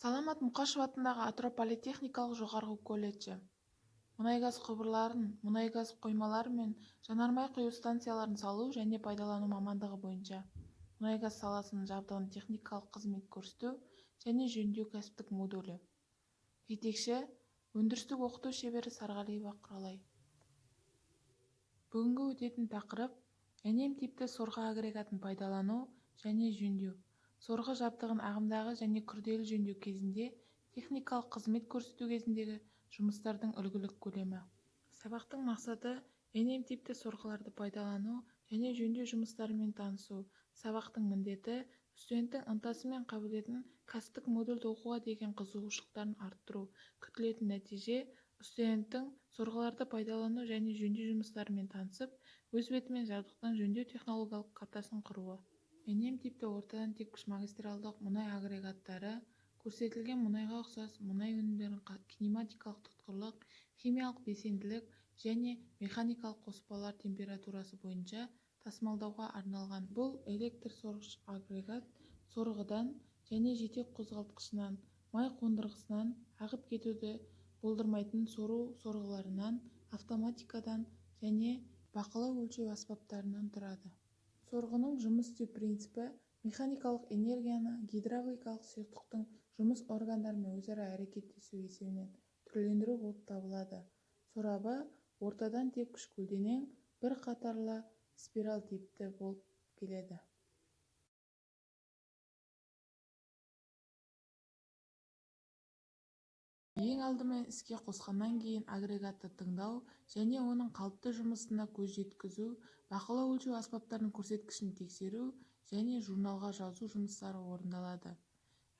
Саламат Мұқашев атындағы Атырау политехникалық жоғарғы колледжі мұнай-газ құбырларын, мұнай-газ қоймалары мен жанармай құю станцияларын салу және пайдалану мамандығы бойынша мұнай-газ саласының жабдығын техникалық қызмет көрсету және жөндеу кәсіптік модулі. Жетекші өндірістік оқыту шебері Сарғалиева Құралай. Бүгінгі өтетін тақырып NM типті сорғы агрегатын пайдалану және жөндеу. Сорғы жабдығын ағымдағы және күрделі жөндеу кезінде техникалық қызмет көрсету кезіндегі жұмыстардың үлгілік көлемі. Сабақтың мақсаты NM типті сорғыларды пайдалану және жөндеу жұмыстарымен танысу. Сабақтың міндеті студенттің ынтасы мен қабілетін кәсіптік модульді оқуға деген қызығушылықтарын арттыру. Күтілетін нәтиже студенттің сорғыларды пайдалану және жөндеу жұмыстарымен танысып, өз бетімен жабдықтың жөндеу технологиялық картасын құруы. NM типті ортадан тепкіш магистралдық мұнай агрегаттары көрсетілген мұнайға ұқсас мұнай өнімдерін кинематикалық тұтқырлық, химиялық белсенділік және механикалық қоспалар температурасы бойынша тасымалдауға арналған. Бұл электр сорғыш агрегат сорғыдан және жетек қозғалтқышынан, май қондырғысынан ағып кетуді болдырмайтын сору сорғыларынан, автоматикадан және бақылау өлшеу аспаптарынан тұрады. Сорғының жұмыс істеу принципі механикалық энергияны гидравликалық сұйықтықтың жұмыс органдарымен өзара әрекеттесу есебінен түрлендіру болып табылады. Сорабы ортадан тепкіш көлденең бір қатарлы спираль типті болып келеді. Ең алдымен іске қосқаннан кейін агрегатты тыңдау және оның қалыпты жұмысына көз жеткізу, бақылау өлшеу аспаптарының көрсеткішін тексеру және журналға жазу жұмыстары орындалады.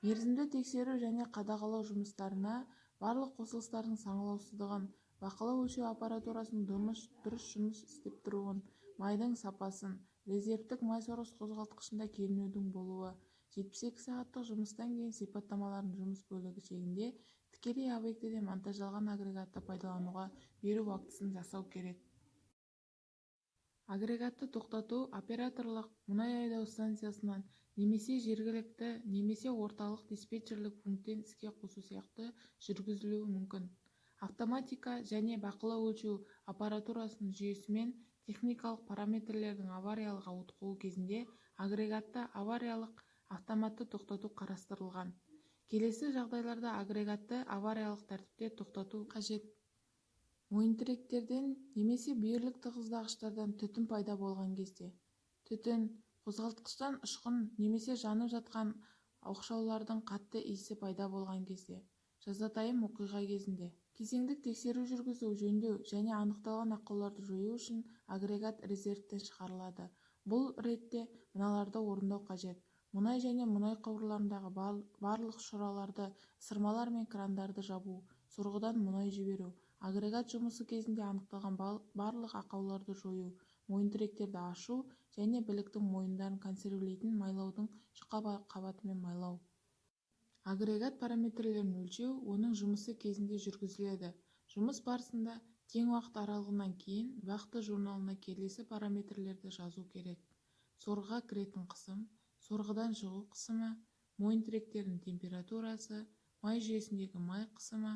Мерзімді тексеру және қадағалау жұмыстарына барлық қосылыстардың саңылаусыздығын, бақылау өлшеу аппаратурасының дұрыс жұмыс істеп тұруын, майдың сапасын, резервтік май сорғыш қозғалтқышында кернеудің болуы, 72 сағаттық жұмыстан кейін сипаттамалардың жұмыс бөлігі шегінде тікелей объектіде монтаждалған агрегатты пайдалануға беру актісін жасау керек. Агрегатты тоқтату операторлық мұнай айдау станциясынан немесе жергілікті немесе орталық диспетчерлік пункттен іске қосу сияқты жүргізілуі мүмкін. Автоматика және бақылау өлшеу аппаратурасының жүйесімен техникалық параметрлердің авариялық ауытқуы кезінде агрегатты авариялық автоматты тоқтату қарастырылған. Келесі жағдайларда агрегатты авариялық тәртіпте тоқтату қажет. Мойынтіректерден немесе бүйірлік тығыздағыштардан түтін пайда болған кезде, түтін, қозғалтқыштан ұшқын немесе жанып жатқан оқшаулардың қатты иісі пайда болған кезде, жазатайым оқиға кезінде. Кезеңдік тексеру жүргізу, жөндеу және анықталған ақауларды жою үшін агрегат резервтен шығарылады. Бұл ретте мыналарды орындау қажет. Мұнай және мұнай құбырларындағы барлық шұраларды, ысырмалар мен крандарды жабу, сорғыдан мұнай жіберу, агрегат жұмысы кезінде анықталған барлық ақауларды жою, мойынтіректерді ашу және біліктің мойындарын консервілейтін майлаудың жұқа қабатымен майлау. Агрегат параметрлерін өлшеу оның жұмысы кезінде жүргізіледі. Жұмыс барысында тең уақыт аралығынан кейін вахта журналына келесі параметрлерді жазу керек. Сорғыға кіретін қысым, сорғыдан шығу қысымы, мойынтіректердің температурасы, май жүйесіндегі май қысымы,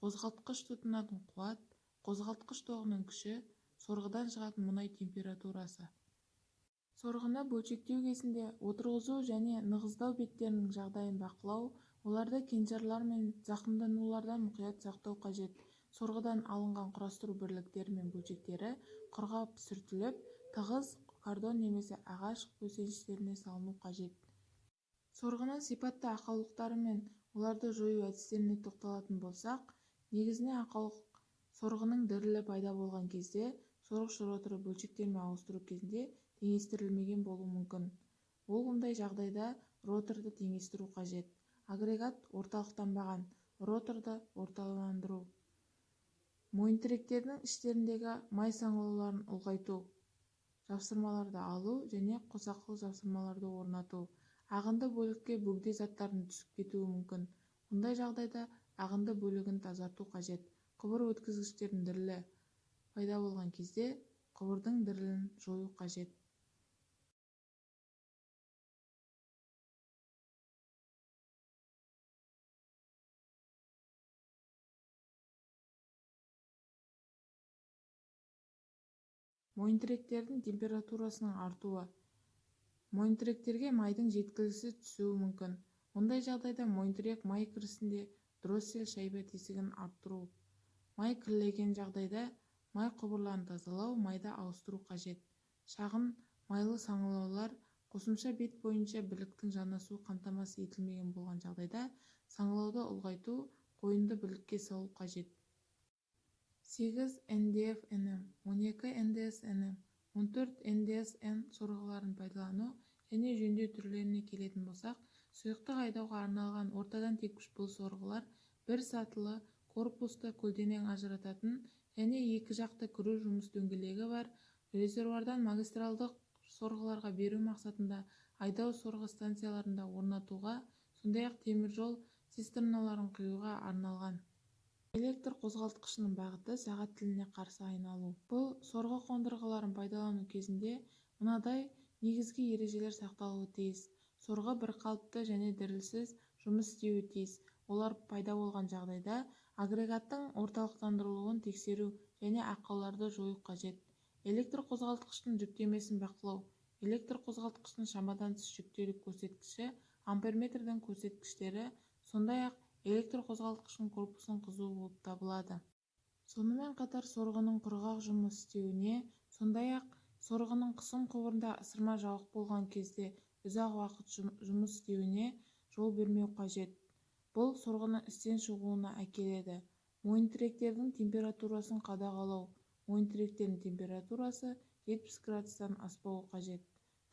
қозғалтқыш тұтынатын қуат, қозғалтқыш тоғының күші, сорғыдан шығатын мұнай температурасы. Сорғыны бөлшектеу кезінде отырғызу және нығыздау беттерінің жағдайын бақылау, оларды кенжарлар мен зақымданулардан мұқият сақтау қажет. Сорғыдан алынған құрастыру бірліктері мен бөлшектері құрғап сүртіліп, тығыз кардон немесе ағаш көсеніштеріне салыну қажет. Сорғының сипатты ақаулықтары мен оларды жою әдістеріне тоқталатын болсақ, негізіне ақаулық сорғының дірілі пайда болған кезде, сорғыш роторы бөлшектермен ауыстыру кезінде теңестірілмеген болуы мүмкін. Ондай жағдайда роторды теңестіру қажет. Агрегат орталықтанбаған, роторды орталандыру. Мойынтіректердің іштеріндегі май саңылауларын ұлғайту, жапсырмаларды алу және қосақыл жапсырмаларды орнату. Ағынды бөлікке бөгде заттардың түсіп кетуі мүмкін. Ондай жағдайда ағынды бөлігін тазарту қажет. Құбыр өткізгіштердің дірілі пайда болған кезде құбырдың дірілін жою қажет. мойынтіректердің температурасының артуы. Мойынтіректерге майдың жеткіліксіз түсуі мүмкін. Мұндай жағдайда мойынтірек май кірісінде дроссель шайба тесігін арттыру. Май кірлеген жағдайда май құбырларын тазалау, майды ауыстыру қажет. Шағын майлы саңылаулар қосымша бет бойынша біліктің жанасуы қамтамасыз етілмеген болған жағдайда саңылауды ұлғайту, қойынды білікке салу қажет. 8 НДФ-НМ, 12 НДС-НМ, 14 НДС-Н сорғыларын пайдалану және жөндеу түрлеріне келетін болсақ, сұйықтық айдауға арналған ортадан теккіш бұл сорғылар бір сатылы, корпусты көлденең ажырататын және екі жақты кіру жұмыс дөңгелегі бар резервуардан магистралдық сорғыларға беру мақсатында айдау сорғы станцияларында орнатуға, сондай-ақ теміржол цистерналарын құюға арналған. Электр қозғалтқышының бағыты сағат тіліне қарсы айналу. Бұл сорғы қондырғыларын пайдалану кезінде мынадай негізгі ережелер сақталуы тиіс. Сорғы бірқалыпты және дірілсіз жұмыс істеуі тиіс. Олар пайда болған жағдайда агрегаттың орталықтандырылуын тексеру және ақауларды жою қажет. Электр қозғалтқыштың жүктемесін бақылау. Электр қозғалтқыштың шамадан тыс жүктелу көрсеткіші, амперметрдің көрсеткіштері, сондай-ақ электр қозғалтқыштың корпусының қызуы болып табылады. Сонымен қатар сорғының құрғақ жұмыс істеуіне, сондай-ақ сорғының қысым құбырында ысырма жауық болған кезде ұзақ уақыт жұмыс істеуіне жол бермеу қажет. Бұл сорғының істен шығуына әкеледі. Мойынтіректердің температурасын қадағалау. Мойынтіректердің температурасы 70 градустан аспауы қажет.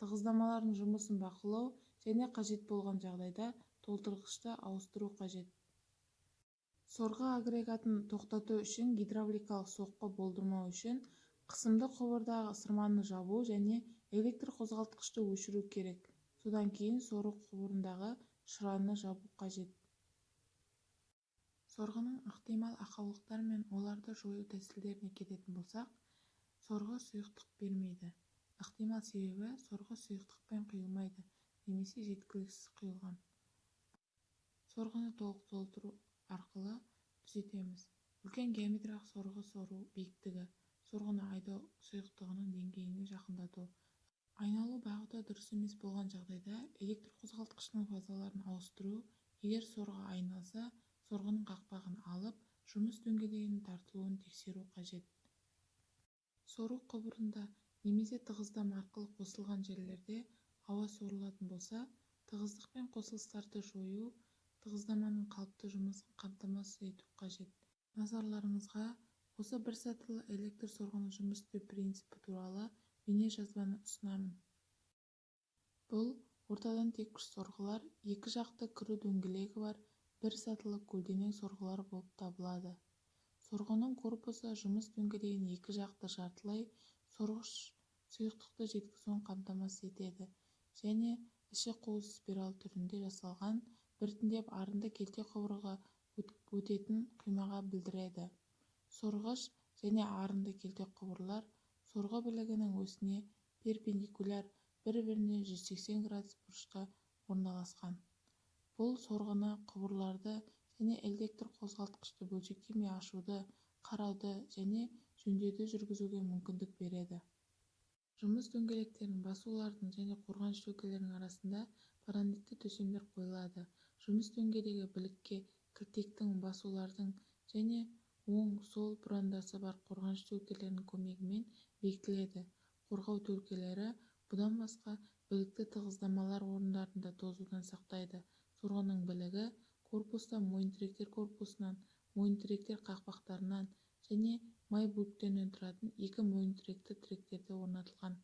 Тығыздамалардың жұмысын бақылау және қажет болған жағдайда толтырғышты ауыстыру қажет. Сорғы агрегатын тоқтату үшін гидравликалық соққы болдырмау үшін қысымды құбырдағы ысырманы жабу және электр қозғалтқышты өшіру керек. Содан кейін сорғы құбырындағы шыраны жабу қажет. Сорғының ықтимал ақаулықтар мен оларды жою тәсілдеріне келетін болсақ, сорғы сұйықтық бермейді. Ықтимал себебі сорғы сұйықтықпен құйылмайды немесе жеткіліксіз құйылған. Сорғыны толық толтыру арқылы түзетеміз. Үлкен геометриялық сорғы сору биіктігі, сорғыны айдау сұйықтығының деңгейіне жақындату. Айналу бағыты дұрыс емес болған жағдайда электр қозғалтқышының фазаларын ауыстыру. Егер сорғы айналса, сорғының қақпағын алып, жұмыс дөңгелегінің тартылуын тексеру қажет. Сору құбырында немесе тығыздама арқылы қосылған жерлерде ауа сорылатын болса, тығыздық пен қосылыстарды жою, тығыздаманың қалыпты жұмысын қамтамасыз ету қажет. Назарларыңызға осы бір сатылы электр сорғының жұмыс істеу принципі туралы бейне жазбаны ұсынамын. Бұл ортадан теккіш сорғылар екі жақты кіру дөңгелегі бар бір сатылы көлденең сорғылар болып табылады. Сорғының корпусы жұмыс дөңгелегін екі жақты жартылай сорғыш сұйықтықты жеткізуін қамтамасыз етеді және іші қуыс спираль түрінде жасалған біртіндеп арынды келте құбырға өтетін қимаға білдіреді. Сорғыш және арынды келте құбырлар сорғы білігінің осіне перпендикуляр бір-біріне 180 градус бұрышта орналасқан. Бұл сорғыны, құбырларды және электр қозғалтқышты бөлшектемей ашуды, қарауды және жөндеуді жүргізуге мүмкіндік береді. Жұмыс дөңгелектерінің басулардың және қорғаныш шлюкелерінің арасында паранитті төсемдер қойылады. Жұмыс дөңгелегі білікке кілтектің, басулардың және оң-сол бұрандасы бар қорғаныш шлюкелерінің көмегімен бекітіледі. Қорғау төлкелері бұдан басқа білікті тығыздамалар орындарында тозудан сақтайды. Сорғының білігі корпуста мойынтіректер корпусынан, мойынтіректер қақпақтарынан және май бөліктерінен тұратын екі мойынтіректі тіректерде орнатылған.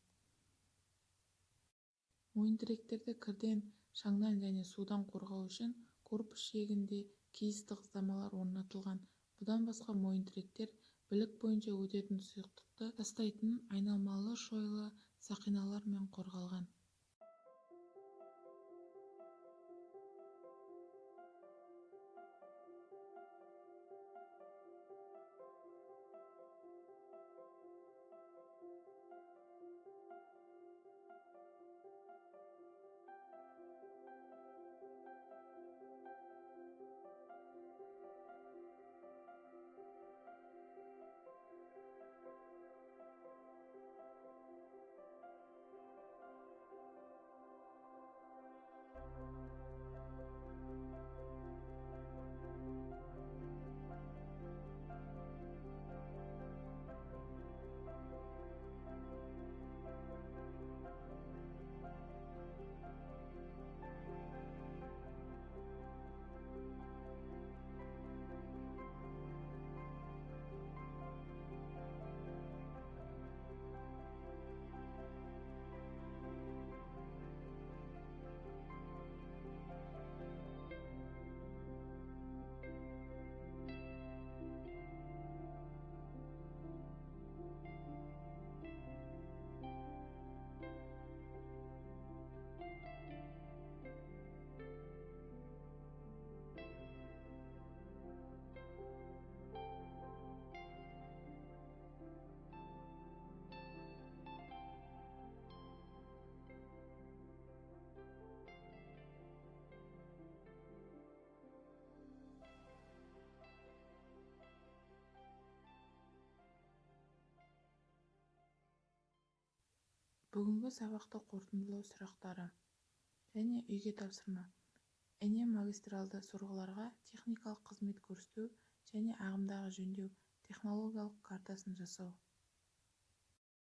Мойынтіректерді кірден, шаңнан және судан қорғау үшін корпус жиегінде киіз тығыздамалар орнатылған. Бұдан басқа мойынтіректер білік бойынша өтетін сұйықтықты тастайтын айналмалы шойлы сақиналармен қорғалған. Бүгінгі сабақты қорытындылау сұрақтары және үйге тапсырма. Эне магистралды сорғыларға техникалық қызмет көрсету және ағымдағы жөндеу технологиялық картасын жасау.